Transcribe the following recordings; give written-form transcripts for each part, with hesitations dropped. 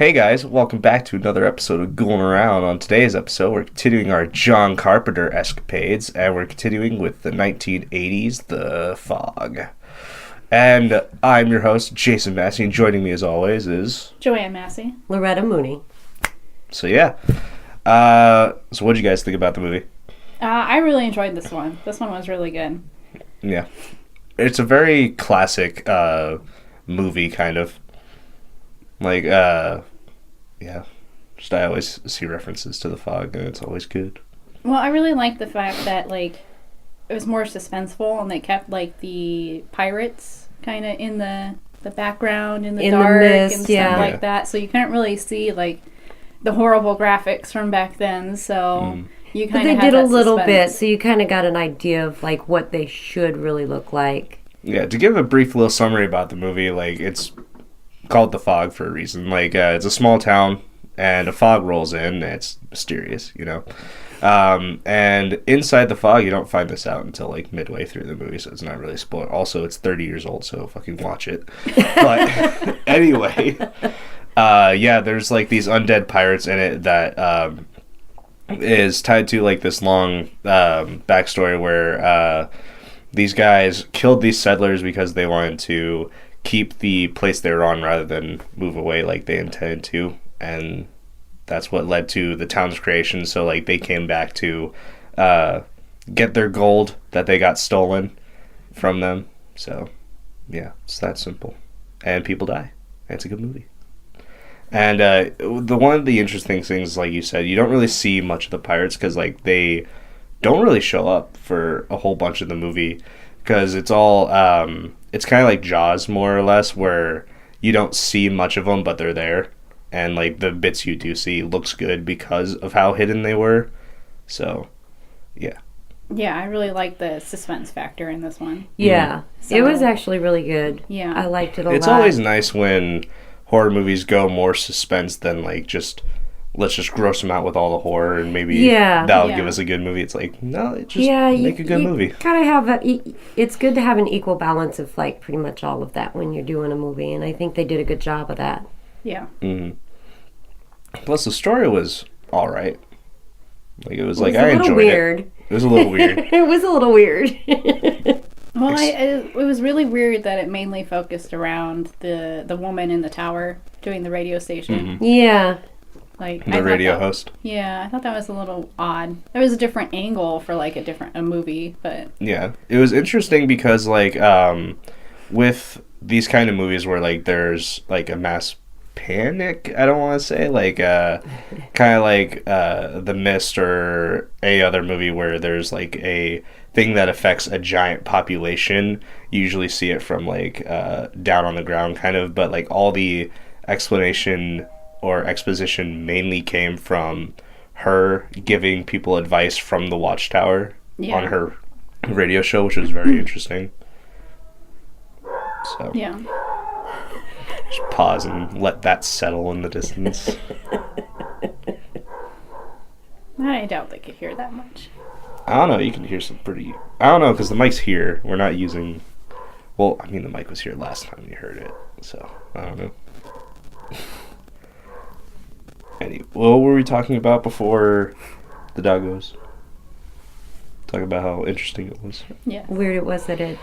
Hey guys, welcome back to another episode of Ghoulin Around. On today's episode, we're continuing our John Carpenter escapades, and we're continuing with the 1980s, The Fog. And I'm your host, Jason Massey, and joining me as always is... Joanne Massey. Loretta Mooney. So yeah. So what did you guys think about the movie? I really enjoyed this one. This one was really good. Yeah. It's a very classic movie, kind of. Like, yeah. Just I always see references to The Fog, and it's always good. Well, I really liked the fact that, like, it was more suspenseful, and they kept, like, the pirates kind of in the background, in the dark, mist, and stuff like that. So you couldn't really see, like, the horrible graphics from back then, so... You But they did a little bit, so you kind of got an idea of, like, what they should really look like. Yeah, to give a brief little summary about the movie, like, it's called The Fog for a reason. Like, it's a small town, and a fog rolls in, and it's mysterious, you know? And inside the fog, you don't find this out until, like, midway through the movie, so it's not really spoiled. Also, it's 30 years old, so fucking watch it. But, anyway, yeah, there's, like, these undead pirates in it that, is tied to, like, this long backstory where these guys killed these settlers because they wanted to keep the place they were on rather than move away like they intended to, and that's what led to the town's creation. So, like, they came back to get their gold that they got stolen from them. So, yeah, it's that simple. And people die. And it's a good movie. And one of the interesting things, like you said, you don't really see much of the pirates because, like, they don't really show up for a whole bunch of the movie because it's all, it's kind of like Jaws, more or less, where you don't see much of them, but they're there. And, like, the bits you do see looks good because of how hidden they were. So, yeah. Yeah, I really liked the suspense factor in this one. Yeah, it was actually really good. Yeah. I liked it a lot. It's always nice when horror movies go more suspense than, like, just let's just gross them out with all the horror and maybe that'll give us a good movie. It's like, no, just make a good movie. Gotta have it's good to have an equal balance of, like, pretty much all of that when you're doing a movie, and I think they did a good job of that. Yeah. Mm-hmm. Plus, the story was all right. Like, it was like, I enjoyed weird. It was a little weird. It was a little weird. Well, it was really weird that it mainly focused around the woman in the tower doing the radio station. Mm-hmm. Yeah. Like the radio host. Yeah, I thought that was a little odd. There was a different angle for, like, a movie, but... Yeah. It was interesting because, like, with these kind of movies where, like, there's, like, a mass panic, I don't want to say, like, kind of like The Mist or any other movie where there's, like, a thing that affects a giant population. You usually see it from, like, down on the ground, kind of, but, like, all the explanation or exposition mainly came from her giving people advice from the Watchtower on her radio show, which was very interesting. So yeah. Just pause and let that settle in the distance. I doubt they could hear that much. I don't know, you can hear some pretty... I don't know, because the mic's here. We're not using... Well, I mean, the mic was here last time you heard it, so I don't know. What were we talking about before the doggos? Talking about how interesting it was. Yeah. Weird it was that it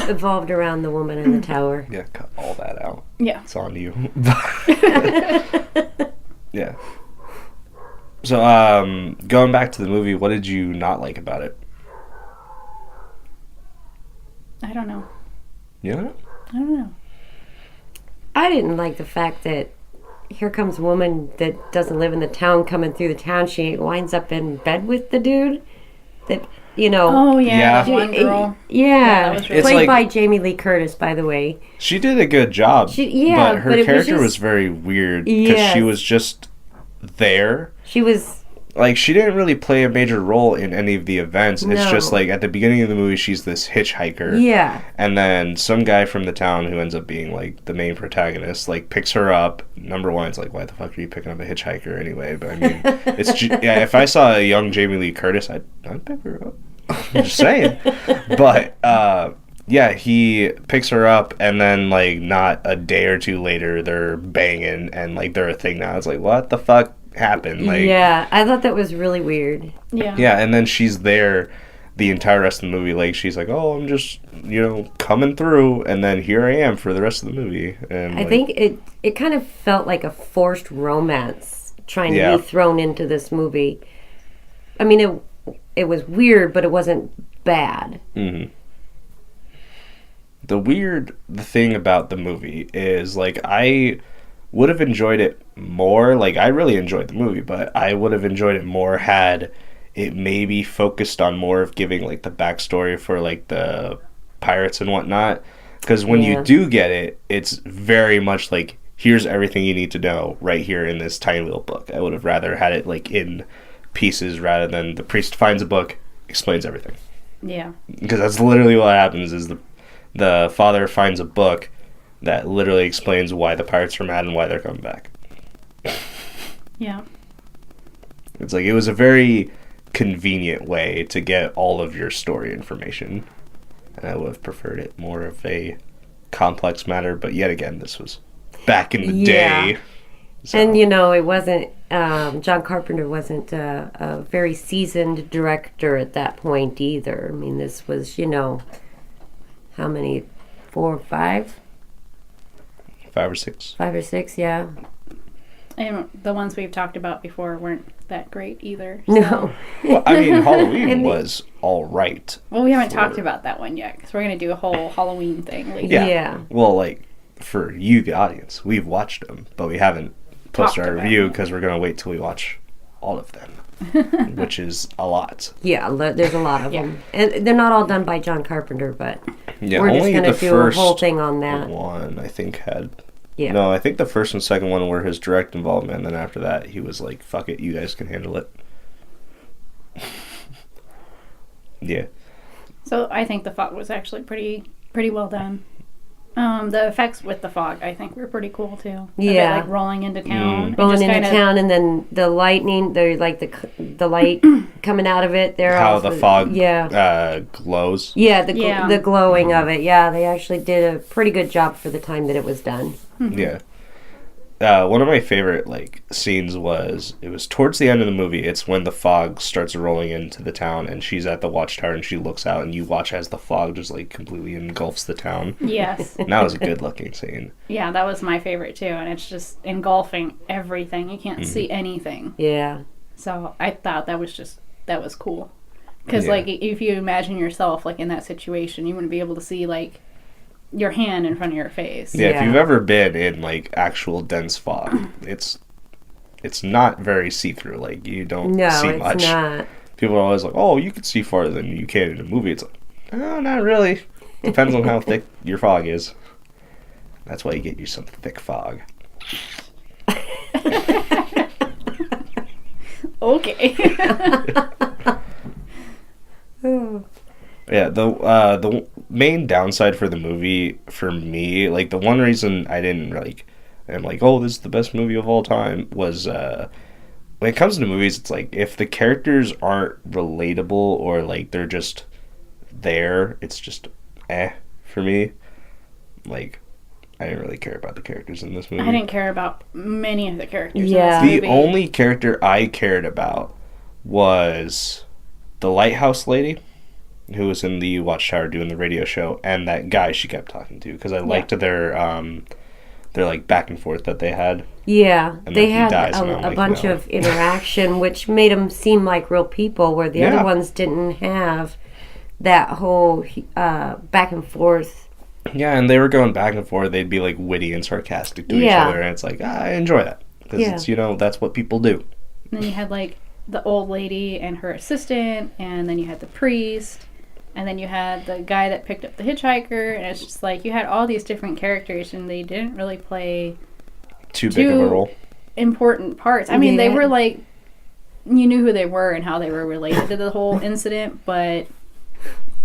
evolved around the woman in the tower. Yeah, cut all that out. Yeah. It's on you. Yeah. So, going back to the movie, what did you not like about it? I don't know. Yeah? I don't know. I didn't like the fact that here comes a woman that doesn't live in the town coming through the town. She winds up in bed with the dude that, you know. Oh, yeah. That one girl. Yeah. That was really played by Jamie Lee Curtis, by the way. She did a good job. But her character was very weird because she was just there. She was... Like, she didn't really play a major role in any of the events. No. It's just, like, at the beginning of the movie, she's this hitchhiker. Yeah. And then some guy from the town who ends up being, like, the main protagonist, like, picks her up. Number one, it's like, why the fuck are you picking up a hitchhiker anyway? But, I mean, it's... yeah, if I saw a young Jamie Lee Curtis, I'd pick her up. I'm just saying. But, yeah, he picks her up, and then, like, not a day or two later, they're banging, and, like, they're a thing now. It's like, what the fuck happened? Like, yeah, I thought that was really weird. Yeah. yeah, and then she's there the entire rest of the movie. Like, she's like, oh, I'm just, coming through, and then here I am for the rest of the movie. And I think it kind of felt like a forced romance trying to be thrown into this movie. I mean, it was weird, but it wasn't bad. Mm-hmm. The thing about the movie is, like, I would have enjoyed it more. Like, I really enjoyed the movie, but I would have enjoyed it more had it maybe focused on more of giving, like, the backstory for, like, the pirates and whatnot. Because when you do get it, it's very much like, here's everything you need to know right here in this tiny little book. I would have rather had it, like, in pieces rather than the priest finds a book, explains everything. Yeah. Because that's literally what happens is the father finds a book that literally explains why the pirates are mad and why they're coming back. Yeah. It's like, it was a very convenient way to get all of your story information. And I would have preferred it more of a complex matter, but yet again, this was back in the day. So. And, it wasn't, John Carpenter wasn't a very seasoned director at that point either. I mean, this was, how many? 4 or 5? 5 or 6. 5 or 6, yeah. And the ones we've talked about before weren't that great either. So. No. Well, I mean, Halloween was all right. Well, we haven't talked about that one yet, because we're going to do a whole Halloween thing later. Yeah. Well, like, for you, the audience, we've watched them, but we haven't posted our review because we're going to wait till we watch all of them, which is a lot. Yeah, there's a lot of them. And they're not all done by John Carpenter, but we're just going to do a whole thing on that. One, I think, had... Yeah. No, I think the first and second one were his direct involvement, and then after that, he was like, fuck it, you guys can handle it. Yeah. So I think the fog was actually pretty well done. The effects with the fog, I think, were pretty cool too. Yeah. Like rolling into town. Rolling into town, and then the lightning, the light coming out of it. How the fog glows. Yeah, the glowing of it. Yeah, they actually did a pretty good job for the time that it was done. Mm-hmm. Yeah. One of my favorite scenes was towards the end of the movie. It's when the fog starts rolling into the town, and she's at the watchtower, and she looks out, and you watch as the fog just completely engulfs the town. Yes. And that was a good looking scene. Yeah, that was my favorite too, and it's just engulfing everything. You can't see anything. Yeah. So I thought that was cool, because if you imagine yourself in that situation, you wouldn't be able to see your hand in front of your face. Yeah, if you've ever been in actual dense fog, it's not very see-through. You don't see much. Not. People are always like, "Oh, you can see farther than you can in a movie." It's like, "Oh, not really. Depends on how thick your fog is." That's why you get you some thick fog. Okay. Yeah, the main downside for the movie, for me, the one reason I didn't I'm oh, this is the best movie of all time, was when it comes to movies, it's if the characters aren't relatable or they're just there, it's just for me. I didn't really care about the characters in this movie. I didn't care about many of the characters Yeah. in this movie. The only character I cared about was the lighthouse lady, who was in the watchtower doing the radio show, and that guy she kept talking to, because I liked their back and forth that they had. Yeah, And they then he had dies, and I'm a like, bunch no. of interaction, which made them seem like real people, where the other ones didn't have that whole back and forth. Yeah, and they were going back and forth. They'd be witty and sarcastic to each other, and it's I enjoy that, because it's that's what people do. And then you had the old lady and her assistant, and then you had the priest. And then you had the guy that picked up the hitchhiker, and it's just you had all these different characters, and they didn't really play too big of a role. Important parts. I mean, they were you knew who they were and how they were related to the whole incident, but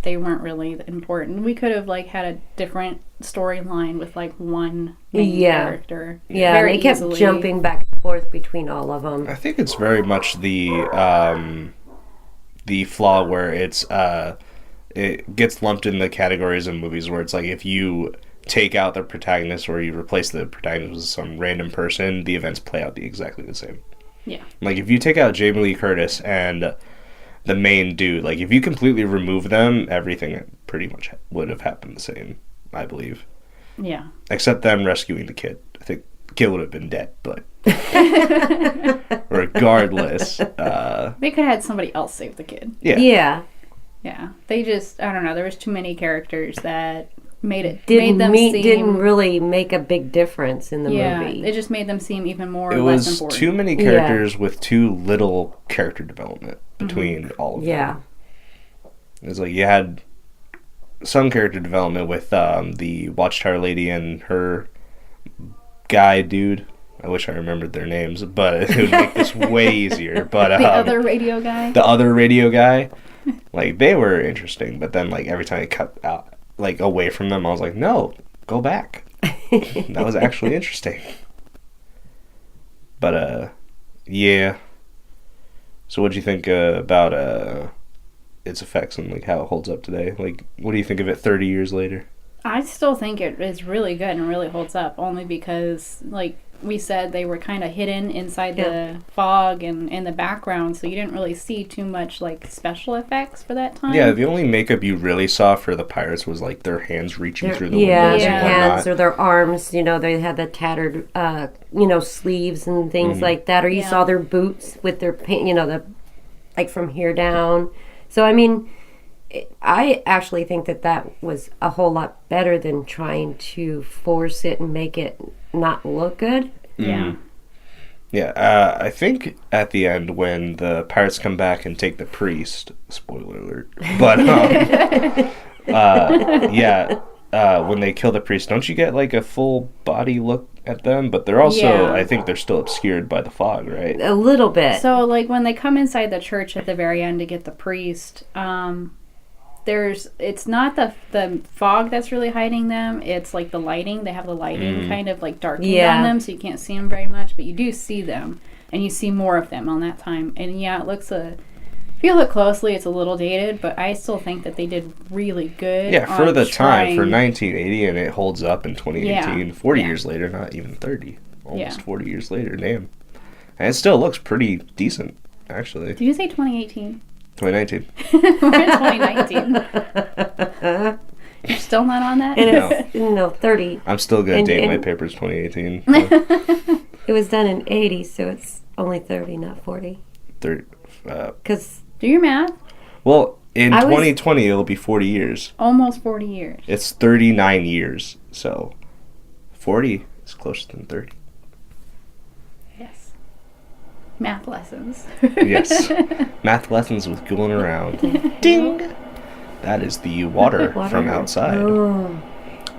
they weren't really important. We could have had a different storyline with one main character. Yeah, very they kept easily. jumping back and forth between all of them. I think it's very much the flaw where it's it gets lumped in the categories of movies where it's like if you take out the protagonist or you replace the protagonist with some random person, the events play out exactly the same. Yeah. Like if you take out Jamie Lee Curtis and the main dude, like if you completely remove them, everything pretty much would have happened the same, I believe. Yeah. Except them rescuing the kid. I think the kid would have been dead, but regardless. They could have had somebody else save the kid. Yeah. Yeah. Yeah. They just, I don't know, there was too many characters that made Didn't them seem really make a big difference in the movie. It just made them seem even more It less was important. too many characters with too little character development between all of them. Yeah. It was like you had some character development with the Watchtower lady and her guy dude. I wish I remembered their names, but it would make this way easier. But the other radio guy? The other radio guy. Like, they were interesting, but then, like, every time I cut out, like, away from them, I was like, no, go back. That was actually interesting. But, yeah. So what'd you think about its effects and, like, how it holds up today? Like, what do you think of it 30 years later? I still think it is really good and really holds up, only because, like we said, they were kind of hidden inside the fog and in the background, so you didn't really see too much, like, special effects for that time. Yeah, the only makeup you really saw for the pirates was, like, their hands reaching through the windows their and whatnot. hands or their arms, you know, they had the tattered, sleeves and things like that, or you saw their boots with their, like, from here down. So, I mean, I actually think that was a whole lot better than trying to force it and make it not look good. Yeah. Yeah, I think at the end when the pirates come back and take the priest, spoiler alert, but when they kill the priest, don't you get like a full body look at them? But they're also, I think they're still obscured by the fog, right? A little bit. So, like, when they come inside the church at the very end to get the priest, it's not the fog that's really hiding them, it's like the lighting. They have the lighting kind of like darkened on them, so you can't see them very much, but you do see them, and you see more of them on that time. And it looks if you look closely, it's a little dated, but I still think that they did really good. Yeah, for the time, for 1980, and it holds up in 2018, 40 years later, not even 30, almost 40 years later, damn. And it still looks pretty decent, actually. Did you say 2018? 2019. We're in 2019. You're still not on that? No, 30. I'm still going to date my papers 2018. It was done in 80, so it's only 30, not 40. 30. Because do your math. Well, in 2020, it'll be 40 years. Almost 40 years. It's 39 years, so 40 is closer than 30. Yes. Math lessons. Yes. Math lessons with Ghoulin around. Ding! That is the water from outside. Oh.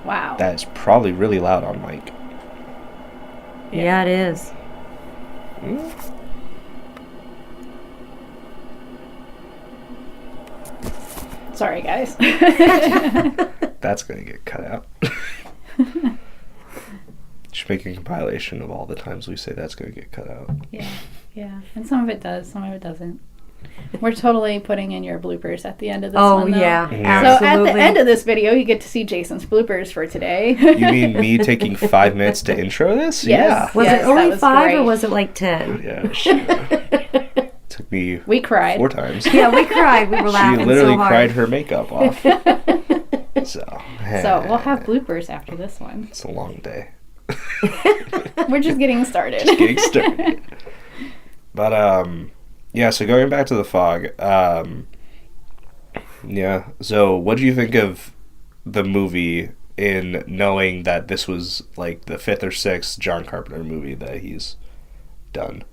Wow. That is probably really loud on mic. Yeah, it is. Sorry, guys. That's going to get cut out. Just making a compilation of all the times we say that's going to get cut out. Yeah. And some of it does, some of it doesn't. We're totally putting in your bloopers at the end of this one. Oh, yeah. Absolutely. So at the end of this video, you get to see Jason's bloopers for today. You mean me taking 5 minutes to intro this? Yes. Yeah. Was it only 5 great. or was it like 10? Yeah, sure. Took me We cried. 4 times. Yeah, we cried. We were laughing She literally so hard. cried her makeup off. So we'll have bloopers after this one. It's a long day. We're just getting started. Getting started. But, yeah, so going back to the fog, yeah, so what do you think of the movie in knowing that this was, like, the 5th or 6th John Carpenter movie that he's done?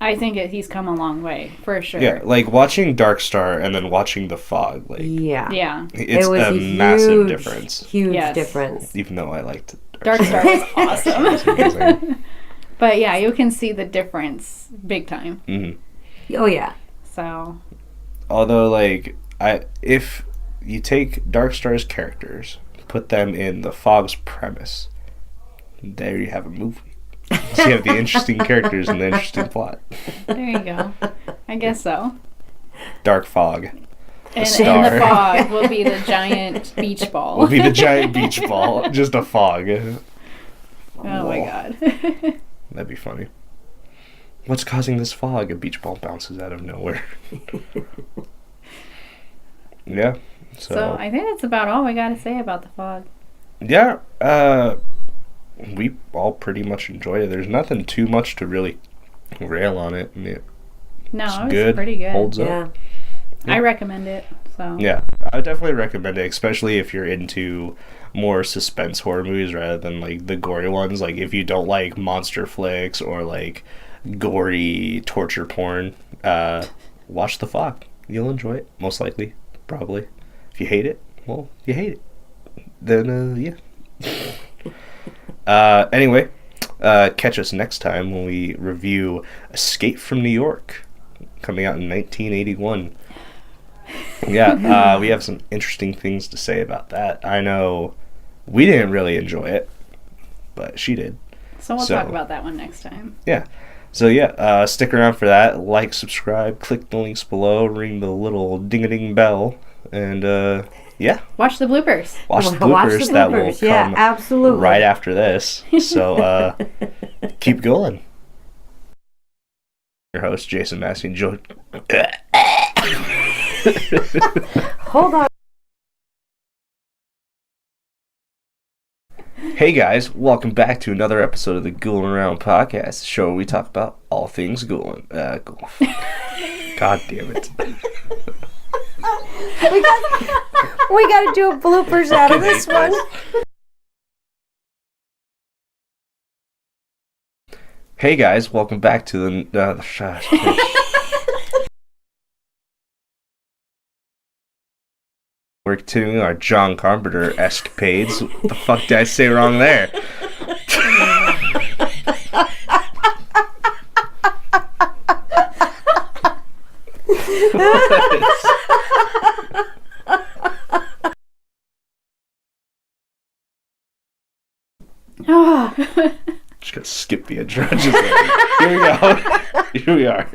I think he's come a long way, for sure. Yeah, like, watching Dark Star and then watching The Fog, like... Yeah. It's it was a massive difference. Huge difference. Even though I liked Dark Star was awesome. It was amazing. But, yeah, you can see the difference big time. Mm-hmm. Oh, yeah. So... Although, like, if you take Dark Star's characters, put them in The Fog's premise, there you have a movie. So you have the interesting characters and the interesting plot. There you go. I guess so. Dark Fog. And star. the fog will be the giant beach ball. Will be the giant beach ball. Just a fog. Oh my god. That'd be funny. What's causing this fog? A beach ball bounces out of nowhere. Yeah. So I think that's about all we got to say about the fog. Yeah. We all pretty much enjoyed it. There's nothing too much to really rail on it. I mean, it was good. Pretty good. Holds up. I recommend it. So yeah, I would definitely recommend it, especially if you're into more suspense horror movies rather than like the gory ones. Like if you don't like monster flicks or like gory torture porn, watch The Fog. You'll enjoy it, most likely, probably. If you hate it, well, you hate it. Then yeah. Anyway, catch us next time when we review Escape from New York, coming out in 1981. Yeah, we have some interesting things to say about that. I know we didn't really enjoy it, but she did. So we'll talk about that one next time. Yeah. So yeah, stick around for that. Like, subscribe, click the links below, ring the little ding-a-ding bell, and yeah. Watch the bloopers. Watch the bloopers that will come absolutely. right after this. So keep going. Your host, Jason Massey, and Joe. Hold on. Hey guys, welcome back to another episode of the Ghoulin Around podcast, the show where we talk about all things Ghoulin. God damn it. We got to do a bloopers out of this one. Hey guys, welcome back to the We're continuing our John Carpenter escapades. What the fuck did I say wrong there? Just gonna skip the intro. Here we go. Here we are.